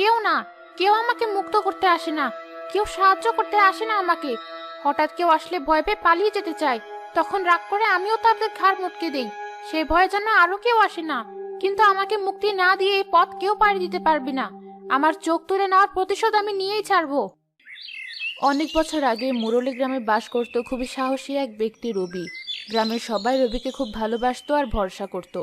কেউ না, কেউ আমাকে মুক্ত করতে আসে না, কেউ সাহায্য করতে আসে না আমাকে। হঠাৎ কেউ আসলে ভয় পেয়ে পালিয়ে যেতে চায়, তখন রাগ করে আমিও তাদের ঘাড় মটকে দেই। সে ভয়ে যেন আরো কেউ আসে না, কিন্তু আমাকে মুক্তি না দিয়ে এই পথ কেউ পাড়ি দিতে পারবে না। আমার চোখ তুলে নেওয়ার প্রতিশোধ আমি নিয়েই ছাড়বো। অনেক বছর আগে মুরলী গ্রামে বাস করত খুবই সাহসী এক ব্যক্তি রবি। গ্রামের সবাই রবিকে খুব ভালোবাসতো আর ভরসা করত।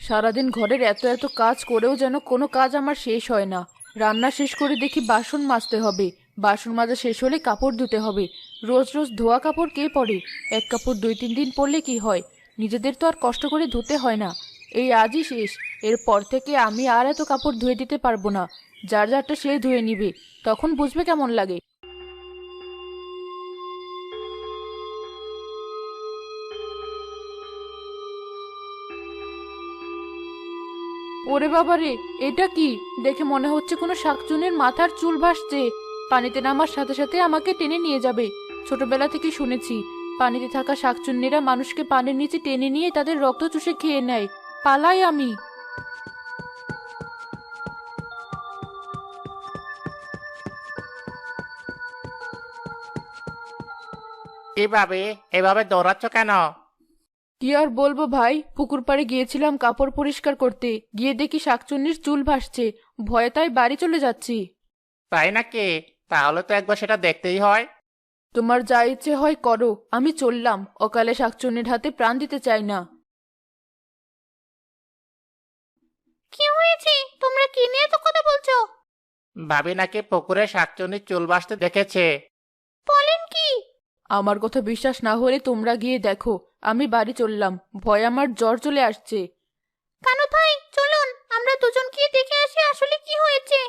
সারাদিন ঘরের এত এত কাজ করেও যেন কোনো কাজ আমার শেষ হয় না। রান্না শেষ করে দেখি বাসন মাজতে হবে, বাসন মাজা শেষ হলে কাপড় ধুতে হবে। রোজ রোজ ধোয়া কাপড় কে পরে? এক কাপড় 2-3 দিন পরলে কি হয়? নিজেদের তো আর কষ্ট করে ধুতে হয় না। এই আজই শেষ, এরপর থেকে আমি আর এত কাপড় ধুয়ে দিতে পারবো না। যার যারটা সে ধুয়ে নিবে, তখন বুঝবে কেমন লাগে। ওরে বাবা রে, এটা কি? দেখে মনে হচ্ছে কোনো শাকচুন্নির মাথার চুল ভাসছে। পানিতে নামার সাথে সাথে আমাকে টেনে নিয়ে যাবে। ছোটবেলা থেকে শুনেছি, পানিতে থাকা শাকচুন্নিরা মানুষকে পানির নিচে টেনে নিয়ে তাদের রক্ত চুষে খেয়ে নেয়। পালাই আমি। এভাবে এভাবে দৌড়াচ্ছ কেন? কি আর বলবো ভাই, পুকুর পাড়ে গিয়েছিলাম কাপড় পরিষ্কার করতে, গিয়ে দেখি শাকচুন্নির চুল ভাসছে। ভয়ে তাই বাড়ি চলে যাচ্ছি। তাই নাকি? তাহলে তো একবার সেটা দেখতেই হয়। তোমার যা ইচ্ছে হয় করো, আমি চললাম। অকালে শাকচুন্নির হাতে প্রাণ দিতে চাই না। কি হয়েছে? তোমরা কি নিয়ে তো কথা বলছো? ভাবি নাকি পুকুরে শাকচুন্নির চুল ভাসতে দেখেছে। বলেন কি? আমার কথা বিশ্বাস না হলে তোমরা গিয়ে দেখো। আমি বাড়ি চললাম, ভয় আমার জ্বর চলে আসছে। কানু ভাই চলুন, আমরা দুজন গিয়ে দেখে আসি আসলে কি হয়েছে।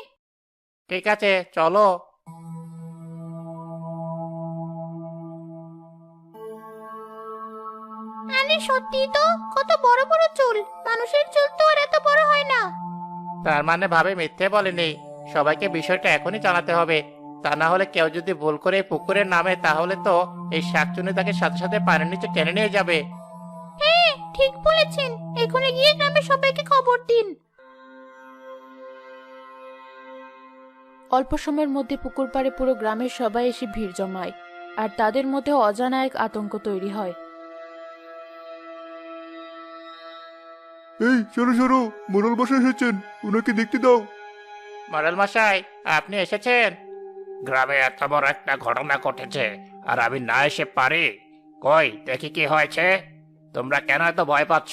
ঠিক আছে, চলো। আরে সত্যি তো, কত বড় বড় চুল! মানুষের চুল তো আর এত বড় হয় না। তার মানে ভাবি মিথ্যে বলেনি। সবাইকে বিষয়টা এখনই জানাতে হবে। তা না হলে কেউ যদি ভুল করে এই পুকুরে নামে, তাহলে তো এই শাকচুন্নি তাকে সাথে সাথে পানির নিচে টেনে নিয়ে যাবে। হ্যাঁ, ঠিক বলেছেন। এখনই গিয়ে গ্রামের সবাইকে খবর দিন। অল্প সময়ের মধ্যে পুকুর পাড়ে পুরো গ্রামের সবাই এসে ভিড় জমায়, আর তাদের মধ্যে অজানা এক আতঙ্ক তৈরি হয়। এই সরো সরো, মোড়ল বসে এসেছেন, ওনাকে দেখতে দাও। মডেল মশাই, আপনি এসেছেন? গ্রামে এত বড় একটা ঘটনা ঘটেছে, আর আমি না এসে পারি? কই দেখি কি হয়েছে। তোমরা কেন এত ভয় পাচ্ছ?